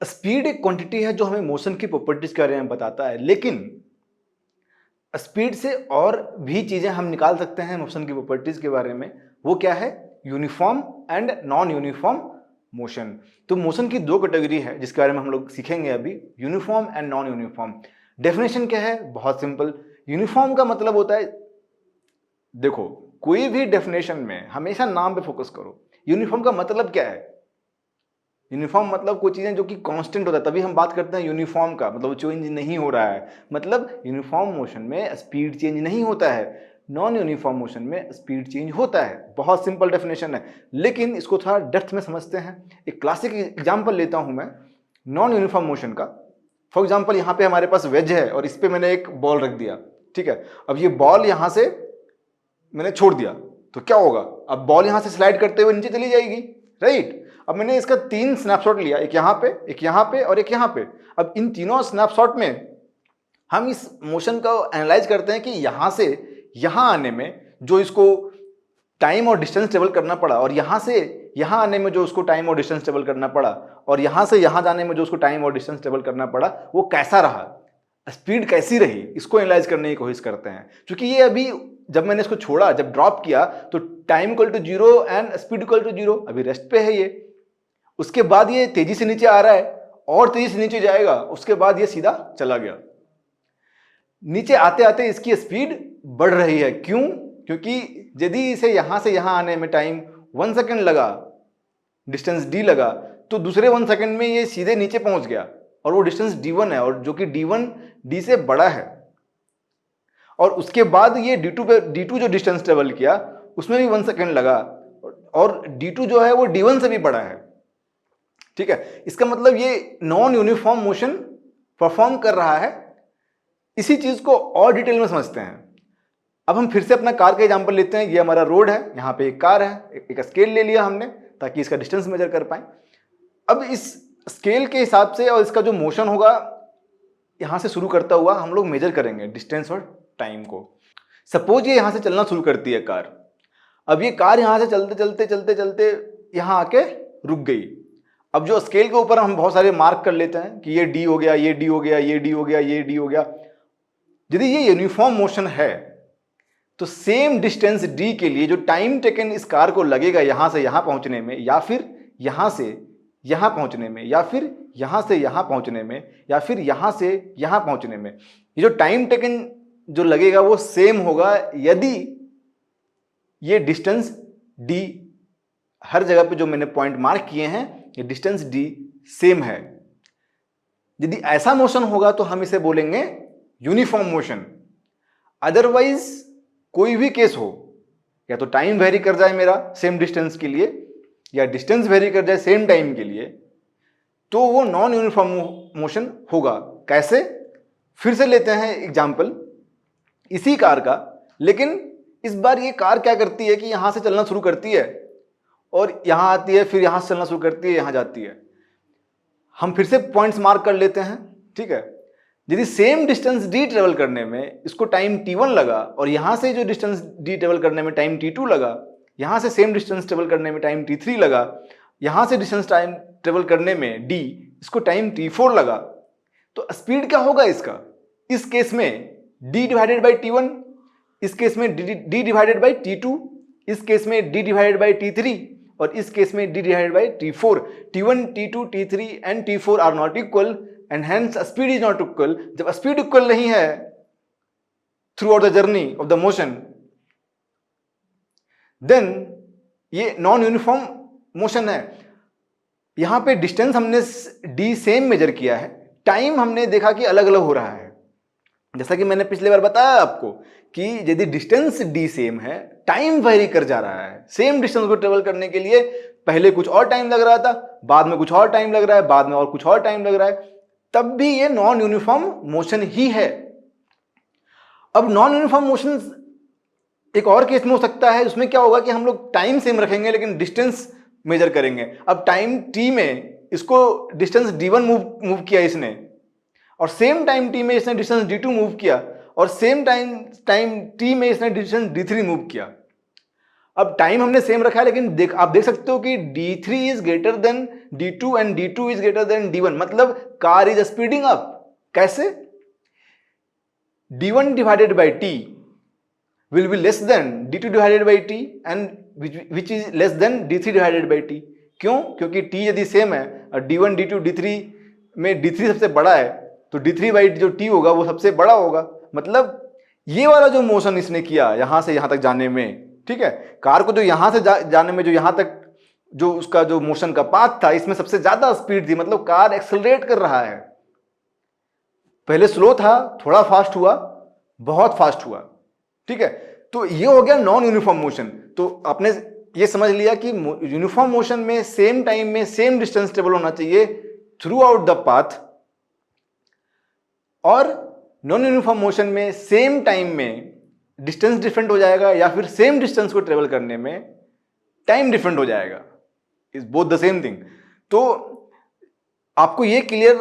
Speed एक quantity है जो हमें मोशन की प्रॉपर्टीज के बारे में बताता है, लेकिन स्पीड से और भी चीजें हम निकाल सकते हैं मोशन की प्रॉपर्टीज के बारे में। वो क्या है? Uniform and non uniform motion. तो मोशन की दो कैटेगरी है जिसके बारे में हम लोग सीखेंगे अभी, uniform and non uniform. Definition क्या है? बहुत सिंपल। यूनिफॉर्म का मतलब होता है, देखो कोई भी डेफिनेशन में हमेशा नाम पे फोकस करो। यूनिफॉर्म का मतलब क्या है? यूनिफॉर्म मतलब कोई चीजें जो कि कांस्टेंट होता है, तभी हम बात करते हैं यूनिफॉर्म का मतलब चेंज नहीं हो रहा है। मतलब यूनिफॉर्म मोशन में स्पीड चेंज नहीं होता है, नॉन यूनिफॉर्म मोशन में स्पीड चेंज होता है। बहुत सिंपल डेफिनेशन है, लेकिन इसको थोड़ा डेप्थ में समझते हैं। एक क्लासिक एग्जांपल लेता हूं मैं नॉन यूनिफॉर्म मोशन का। फॉर एग्जांपल यहाँ पे हमारे पास वेज है और इस पे मैंने एक बॉल रख दिया, ठीक है। अब ये बॉल यहां से मैंने छोड़ दिया तो क्या होगा? अब बॉल यहां से स्लाइड करते हुए नीचे चली जाएगी, राइट। अब मैंने इसका 3 स्नैपशॉट लिया, एक यहां पे, एक यहां पे और एक यहां पे। अब इन तीनों स्नैपशॉट में हम इस मोशन को एनालाइज करते हैं कि यहां से यहां आने में जो इसको टाइम और डिस्टेंस ट्रेवल करना पड़ा, और यहां से यहां आने में जो उसको टाइम और डिस्टेंस ट्रेवल करना पड़ा, और यहां से यहां जाने में जो उसको टाइम और डिस्टेंस ट्रेवल करना पड़ा, वो कैसा रहा, स्पीड कैसी रही, इसको एनालाइज करने की कोशिश करते हैं। क्योंकि ये अभी जब मैंने इसको छोड़ा, जब ड्रॉप किया, तो time equal to 0 and speed equal to 0, अभी रेस्ट पे है ये। उसके बाद ये तेजी से नीचे आ रहा है और तेजी से नीचे जाएगा, उसके बाद ये सीधा चला गया। नीचे आते आते इसकी स्पीड बढ़ रही है। क्यों? क्योंकि यदि इसे यहां से यहां आने में टाइम 1 सेकेंड लगा, डिस्टेंस d लगा, तो दूसरे 1 सेकेंड में ये सीधे नीचे पहुंच गया, और वो डिस्टेंस d1 है, और जो कि d1 d से बड़ा है। और उसके बाद ये d2 पे, d2 जो डिस्टेंस ट्रेवल किया उसमें भी 1 सेकेंड लगा, और d2 जो है वो d1 से भी बड़ा है, ठीक है। इसका मतलब ये नॉन यूनिफॉर्म मोशन परफॉर्म कर रहा है। इसी चीज को और डिटेल में समझते हैं। अब हम फिर से अपना कार का एग्जांपल लेते हैं। ये हमारा रोड है, यहाँ पे एक कार है, एक स्केल ले लिया हमने ताकि इसका डिस्टेंस मेजर कर पाए। अब इस स्केल के हिसाब से और इसका जो मोशन होगा, यहां से शुरू करता हुआ हम लोग मेजर करेंगे डिस्टेंस और टाइम को। सपोज ये यहां से चलना शुरू करती है कार। अब ये कार यहां से चलते चलते चलते चलते यहां आके रुक गई। अब जो स्केल के ऊपर हम बहुत सारे मार्क कर लेते हैं कि ये डी हो गया, ये डी हो गया, ये डी हो गया, ये डी हो गया। यदि ये यूनिफॉर्म मोशन है तो सेम डिस्टेंस डी के लिए जो टाइम टेकन इस कार को लगेगा यहां से यहां पहुंचने में, या फिर यहां से यहां पहुंचने में, या फिर यहां से यहां पहुंचने में, या फिर यहां से यहां पहुंचने में, ये जो टाइम टेकन जो लगेगा वो सेम होगा यदि ये डिस्टेंस डी, हर जगह पे जो मैंने पॉइंट मार्क किए हैं ये डिस्टेंस डी सेम है। यदि ऐसा मोशन होगा तो हम इसे बोलेंगे यूनिफॉर्म मोशन। अदरवाइज कोई भी केस हो, या तो टाइम वेरी कर जाए मेरा सेम डिस्टेंस के लिए, या डिस्टेंस वेरी कर जाए सेम टाइम के लिए, तो वो नॉन यूनिफॉर्म मोशन होगा। कैसे? फिर से लेते हैं एग्जांपल इसी कार का, लेकिन इस बार ये कार क्या करती है कि यहां से चलना शुरू करती है और यहां आती है, फिर यहां से चलना शुरू करती है, यहां जाती है। हम फिर से पॉइंट्स मार्क कर लेते हैं, ठीक है। यदि सेम डिस्टेंस डी ट्रेवल करने में इसको टाइम t1 लगा, और यहां से जो डिस्टेंस डी ट्रेवल करने में टाइम t2 लगा, यहां से सेम डिस्टेंस ट्रेवल करने में टाइम t3 लगा, यहां से डिस्टेंस टाइम ट्रेवल करने में d इसको टाइम t4 लगा, तो स्पीड क्या होगा इसका? इस केस में d डिवाइडेड बाई t1, इस केस में d डिवाइडेड बाई t2, इस केस में d डिवाइडेड बाई t3, और इस केस में d divided by t4। t1, t2, t3 and t4 are not equal and hence speed is not equal. जब speed equal नहीं है throughout the journey of the motion, then ये non uniform motion है। यहां पे distance हमने d same major किया है, टाइम हमने देखा कि अलग अलग हो रहा है। जैसा कि मैंने पिछले बार बताया आपको कि यदि डिस्टेंस d सेम है, टाइम वेरी कर जा रहा है। सेम डिस्टेंस को ट्रेवल करने के लिए पहले कुछ और टाइम लग रहा था, बाद में कुछ और टाइम लग रहा है, बाद में और कुछ और टाइम लग रहा है, तब भी ये नॉन यूनिफॉर्म मोशन ही है। अब नॉन यूनिफॉर्म मोशन एक और केस में हो सकता है, उसमें क्या होगा कि हम लोग टाइम सेम रखेंगे लेकिन डिस्टेंस मेजर करेंगे। अब टाइम t में इसको डिस्टेंस d1 मूव किया इसने, और सेम टाइम t में इसने डिस्टेंस d2 मूव किया, और सेम टाइम t में इसने डिस्टेंस d3 मूव किया। अब टाइम हमने सेम रखा है, लेकिन आप देख सकते हो कि d3 is greater than d2 and d2 is greater than d1, मतलब कार इज स्पीडिंग अप। कैसे? d1 divided by t will be less than d2 divided by t and which is less than d3 divided by t। क्यों? क्योंकि t यदि same है और d1 d2 d3 में d3 सबसे बड़ा है तो d3 बाई जो t होगा वो सबसे बड़ा होगा। मतलब ये वाला जो मोशन इसने किया यहां से यहां तक जाने में, ठीक है, कार को जो यहां से जाने में जो यहां तक जो उसका जो मोशन का पाथ था इसमें सबसे ज्यादा स्पीड थी, मतलब कार एक्सेलरेट कर रहा है। पहले स्लो था, थोड़ा फास्ट हुआ, बहुत फास्ट हुआ, ठीक है। तो ये हो गया नॉन यूनिफॉर्म मोशन। तो आपने ये समझ लिया कि यूनिफॉर्म मोशन में सेम टाइम में सेम डिस्टेंस ट्रेवल होना चाहिए थ्रू आउट द पाथ, और नॉन यूनिफॉर्म मोशन में सेम टाइम में डिस्टेंस डिफरेंट हो जाएगा या फिर सेम डिस्टेंस को ट्रेवल करने में टाइम डिफरेंट हो जाएगा। Is both the same thing. तो आपको ये क्लियर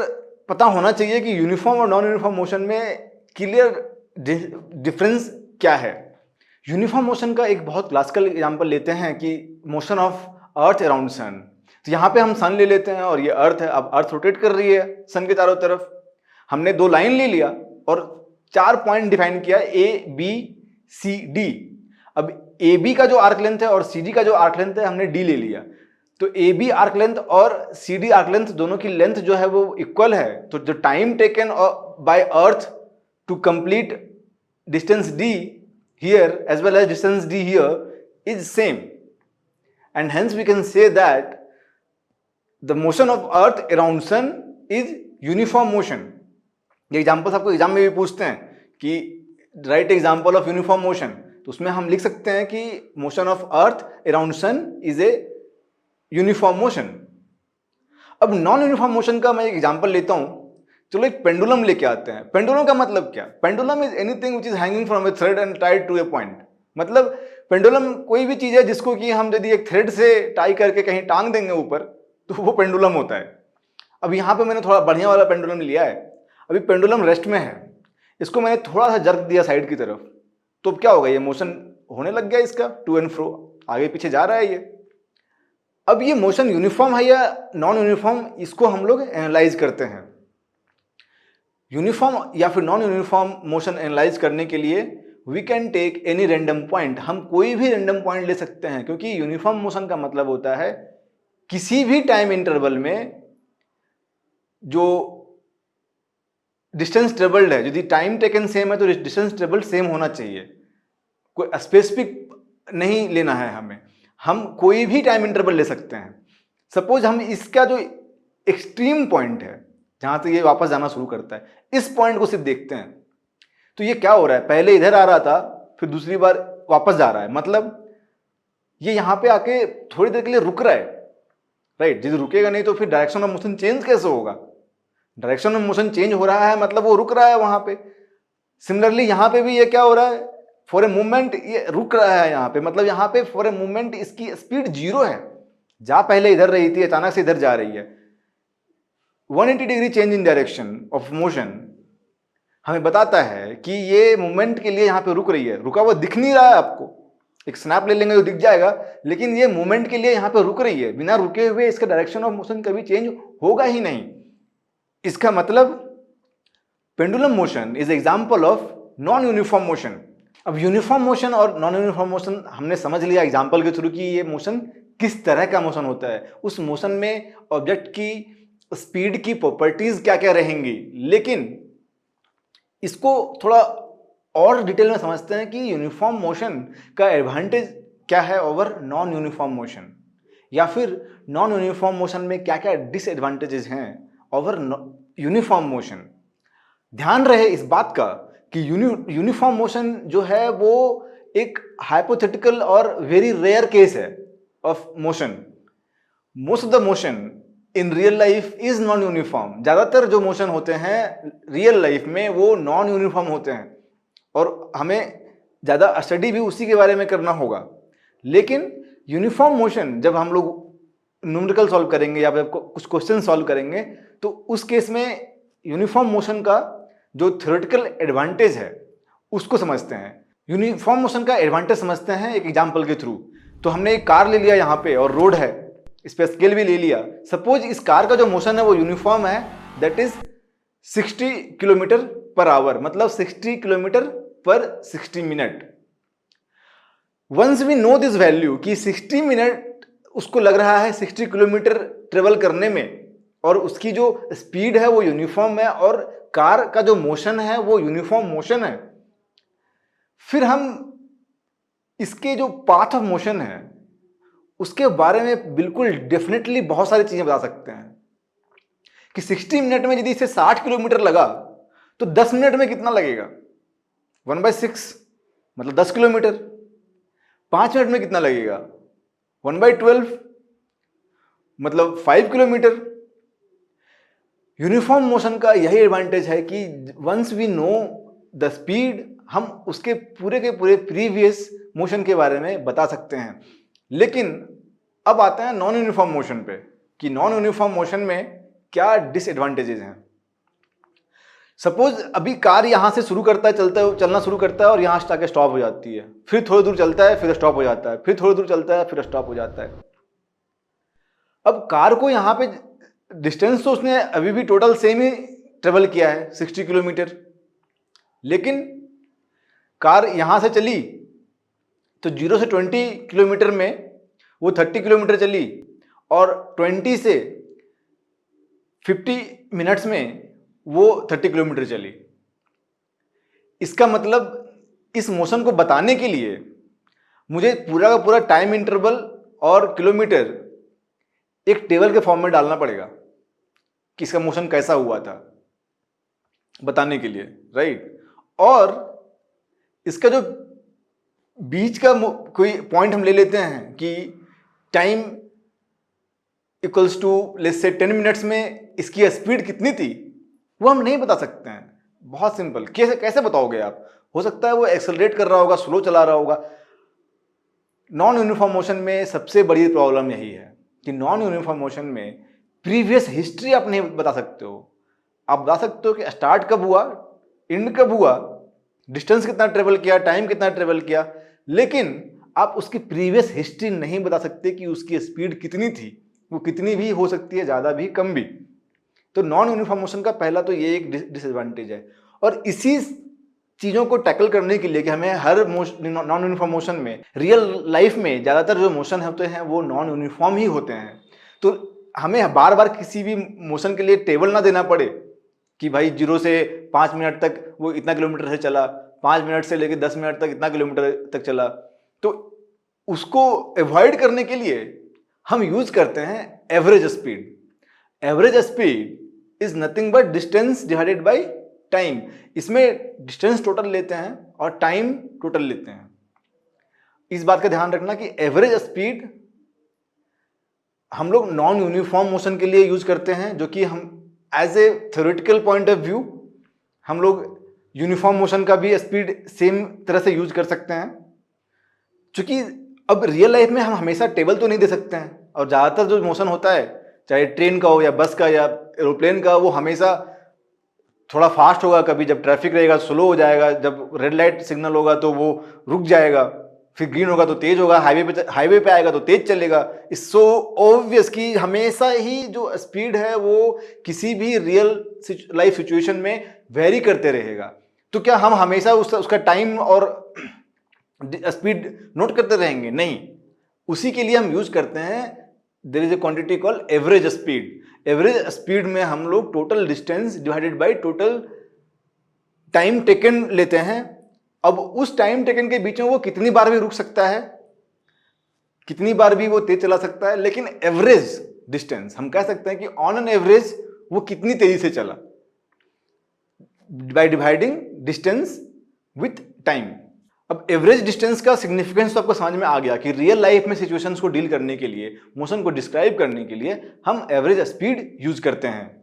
पता होना चाहिए कि यूनिफॉर्म और नॉन यूनिफॉर्म मोशन में क्लियर डिफरेंस क्या है। यूनिफॉर्म मोशन का एक बहुत क्लासिकल एग्जांपल लेते हैं कि motion of earth around sun. तो यहाँ पे हम सन ले लेते हैं और ये अर्थ है। अब अर्थ रोटेट कर रही है सन के चारों तरफ। हमने दो लाइन ले लिया और 4 पॉइंट डिफाइन किया, ए बी सी डी। अब ए बी का जो आर्क लेंथ है और सी डी का जो आर्क लेंथ है हमने डी ले लिया। तो ए बी आर्क लेंथ और सी डी आर्क लेंथ दोनों की लेंथ जो है वो इक्वल है। तो जो time taken by earth to complete distance d here as well as distance d here is same, and hence we can say that the motion of earth around sun is uniform motion। ये examples आपको exam में भी पूछते हैं कि write example of uniform motion, तो उसमें हम लिख सकते हैं कि motion of earth around sun is a uniform motion. अब नॉन यूनिफॉर्म मोशन का मैं एक एग्जांपल लेता हूं। चलो एक पेंडुलम लेके आते हैं। पेंडुलम का मतलब क्या? Pendulum is anything which is hanging from a thread and tied to a point. मतलब पेंडुलम कोई भी चीज है जिसको कि हम यदि एक थ्रेड से टाई करके कहीं टांग देंगे ऊपर तो वो पेंडुलम होता है। अब यहाँ पे मैंने थोड़ा बढ़िया वाला पेंडुलम लिया है। अभी पेंडुलम रेस्ट में है, इसको मैंने थोड़ा सा जर्क दिया साइड की तरफ, तो क्या होगा? ये मोशन होने लग गया इसका, टू एंड फ्रो, आगे पीछे जा रहा है ये। अब ये मोशन यूनिफॉर्म है या नॉन यूनिफॉर्म, इसको हम लोग एनालाइज करते हैं। यूनिफॉर्म या फिर नॉन यूनिफॉर्म मोशन एनालाइज करने के लिए we can take any random point. हम कोई भी रैंडम पॉइंट ले सकते हैं, क्योंकि यूनिफॉर्म मोशन का मतलब होता है किसी भी टाइम इंटरवल में जो डिस्टेंस ट्रेवल्ड है, यदि टाइम टेकन सेम है तो डिस्टेंस ट्रेवल्ड सेम होना चाहिए। कोई स्पेसिफिक नहीं लेना है हमें, हम कोई भी टाइम इंटरवल ले सकते हैं। सपोज हम इसका जो एक्सट्रीम पॉइंट है जहां से ये वापस जाना शुरू करता है, इस पॉइंट को सिर्फ देखते हैं तो ये क्या हो रहा है, पहले इधर आ रहा था फिर दूसरी बार वापस जा रहा है, मतलब ये यहां पे आके थोड़ी देर के लिए रुक रहा है, राइट। यदि रुकेगा नहीं तो फिर डायरेक्शन ऑफ मोशन चेंज कैसे होगा? डायरेक्शन ऑफ मोशन चेंज हो रहा है मतलब वो रुक रहा है वहां पे। सिमिलरली यहां पे भी ये क्या हो रहा है, फॉर ए मूवमेंट ये रुक रहा है यहाँ पे, मतलब यहाँ पे फॉर ए मूवमेंट इसकी स्पीड 0 है। जा पहले इधर रही थी, अचानक से इधर जा रही है। 180 degree change in direction of motion हमें बताता है कि ये मूवमेंट के लिए यहाँ पे रुक रही है। रुका हुआ दिख नहीं रहा है आपको, एक स्नैप ले लेंगे तो दिख जाएगा, लेकिन ये मूवमेंट के लिए यहाँ पे रुक रही है। बिना रुके हुए इसका डायरेक्शन ऑफ मोशन कभी चेंज होगा ही नहीं। इसका मतलब pendulum motion is example of non uniform motion. अब यूनिफॉर्म मोशन और नॉन यूनिफॉर्म मोशन हमने समझ लिया एग्जाम्पल के थ्रू कि ये मोशन किस तरह का मोशन होता है, उस मोशन में ऑब्जेक्ट की स्पीड की प्रॉपर्टीज क्या क्या रहेंगी। लेकिन इसको थोड़ा और डिटेल में समझते हैं कि यूनिफॉर्म मोशन का एडवांटेज क्या है ओवर नॉन यूनिफॉर्म मोशन, या फिर नॉन यूनिफॉर्म मोशन में क्या क्या डिसएडवांटेजेस हैं ओवर यूनिफॉर्म मोशन। ध्यान रहे इस बात का कि यूनिफॉर्म मोशन जो है वो एक हाइपोथेटिकल और वेरी रेयर केस है of motion. Most of the motion in real life is non uniform. ज्यादातर जो मोशन होते हैं रियल लाइफ में वो नॉन यूनिफॉर्म होते हैं और हमें ज्यादा स्टडी भी उसी के बारे में करना होगा। लेकिन यूनिफॉर्म मोशन जब हम लोग न्यूमेरिकल सॉल्व करेंगे या फिर कुछ क्वेश्चन सॉल्व करेंगे तो उस केस में यूनिफॉर्म मोशन का जो थ्योरेटिकल एडवांटेज है उसको समझते हैं। यूनिफॉर्म मोशन का एडवांटेज समझते हैं एक एग्जांपल के थ्रू। तो हमने एक कार ले लिया यहाँ पे और रोड है, इस पे स्केल भी ले लिया। सपोज इस कार का जो मोशन है वो यूनिफॉर्म है, that is 60 kilometre per hour, मतलब 60 kilometre per 60 minute. Once we know this value कि 60 मिनट उसको लग रहा है 60 किलोमीटर ट्रेवल करने में, और उसकी जो स्पीड है वो यूनिफॉर्म है, और कार का जो मोशन है वो यूनिफॉर्म मोशन है, फिर हम इसके जो पाथ ऑफ मोशन है उसके बारे में बिल्कुल डेफिनेटली बहुत सारी चीजें बता सकते हैं कि 60 मिनट में यदि इसे 60 किलोमीटर लगा तो 10 मिनट में कितना लगेगा, 1/6 मतलब 10 किलोमीटर। 5 मिनट में कितना लगेगा, 1/12 मतलब 5 किलोमीटर। यूनिफॉर्म मोशन का यही एडवांटेज है कि once we know the speed, हम उसके पूरे के पूरे प्रीवियस मोशन के बारे में बता सकते हैं। लेकिन अब आते हैं नॉन यूनिफॉर्म मोशन पे कि नॉन यूनिफॉर्म मोशन में क्या डिसएडवांटेजेस हैं। सपोज अभी कार यहां से शुरू करता है, चलना शुरू करता है और यहां से आके स्टॉप हो जाती है, फिर थोड़ी दूर चलता है, फिर स्टॉप हो जाता है, फिर थोड़ी दूर चलता है, फिर स्टॉप हो जाता है। अब कार को यहां पे डिस्टेंस तो उसने अभी भी टोटल सेम ही ट्रेवल किया है 60 किलोमीटर, लेकिन कार यहां से चली तो 0 से 20 किलोमीटर में वो 30 किलोमीटर चली, और 20 से 50 मिनट्स में वो 30 किलोमीटर चली। इसका मतलब इस मोशन को बताने के लिए मुझे पूरा का पूरा टाइम इंटरवल और किलोमीटर एक टेबल के फॉर्म में डालना पड़ेगा कि इसका मोशन कैसा हुआ था बताने के लिए, राइट। और इसका जो बीच का कोई पॉइंट हम ले लेते हैं कि time equals to let's say 10 minutes में इसकी स्पीड कितनी थी, वो हम नहीं बता सकते हैं। बहुत सिंपल, कैसे बताओगे आप? हो सकता है वो एक्सेलरेट कर रहा होगा, स्लो चला रहा होगा। नॉन यूनिफॉर्म मोशन में सबसे बड़ी प्रॉब्लम यही है कि नॉन यूनिफॉर्म मोशन में प्रीवियस हिस्ट्री आप नहीं बता सकते हो। आप बता सकते हो कि स्टार्ट कब हुआ, एंड कब हुआ, डिस्टेंस कितना ट्रेवल किया, टाइम कितना ट्रेवल किया, लेकिन आप उसकी प्रीवियस हिस्ट्री नहीं बता सकते कि उसकी स्पीड कितनी थी। वो कितनी भी हो सकती है, ज़्यादा भी, कम भी। तो नॉन यूनिफॉर्म मोशन का पहला तो ये एक डिसएडवांटेज है। और इसी चीज़ों को टैकल करने के लिए कि हमें हर नॉन यूनिफॉर्म मोशन में, रियल लाइफ में ज़्यादातर जो मोशन होते हैं वो नॉन यूनिफॉर्म ही होते हैं। तो हमें बार बार किसी भी मोशन के लिए टेबल ना देना पड़े कि भाई 0 से 5 मिनट तक वो इतना किलोमीटर से चला, 5 मिनट से लेकर 10 मिनट तक इतना किलोमीटर तक चला। तो उसको अवॉइड करने के लिए हम यूज करते हैं average speed. Average speed is nothing but distance divided by time. इसमें डिस्टेंस टोटल लेते हैं और टाइम टोटल लेते हैं। इस बात का ध्यान रखना कि एवरेज स्पीड हम लोग नॉन यूनिफॉर्म मोशन के लिए यूज करते हैं, जो कि हम as a theoretical point of view हम लोग यूनिफॉर्म मोशन का भी स्पीड सेम तरह से यूज कर सकते हैं। क्योंकि अब रियल लाइफ में हम हमेशा टेबल तो नहीं दे सकते हैं, और ज़्यादातर जो मोशन होता है, चाहे ट्रेन का हो या बस का या एरोप्लेन का, वो हमेशा थोड़ा फास्ट होगा, कभी जब ट्रैफिक रहेगा स्लो हो जाएगा, जब रेड लाइट सिग्नल होगा तो वो रुक जाएगा, फिर ग्रीन होगा तो तेज होगा, हाईवे पे आएगा तो तेज चलेगा। इट्स सो ऑब्वियस कि हमेशा ही जो स्पीड है वो किसी भी रियल लाइफ सिचुएशन में वेरी करते रहेगा। तो क्या हम हमेशा उसका टाइम और स्पीड नोट करते रहेंगे? नहीं। उसी के लिए हम यूज करते हैं there is a quantity called average speed. Average speed में हम लोग total distance divided by total time taken लेते हैं। अब उस टाइम टेकन के बीच में वो कितनी बार भी रुक सकता है, कितनी बार भी वो तेज चला सकता है, लेकिन एवरेज डिस्टेंस हम कह सकते हैं कि ऑन एन एवरेज वो कितनी तेजी से चला, by dividing distance with time. अब एवरेज डिस्टेंस का सिग्निफिकेंस तो आपको समझ में आ गया कि रियल लाइफ में सिचुएशंस को डील करने के लिए, मोशन को डिस्क्राइब करने के लिए हम एवरेज स्पीड यूज करते हैं।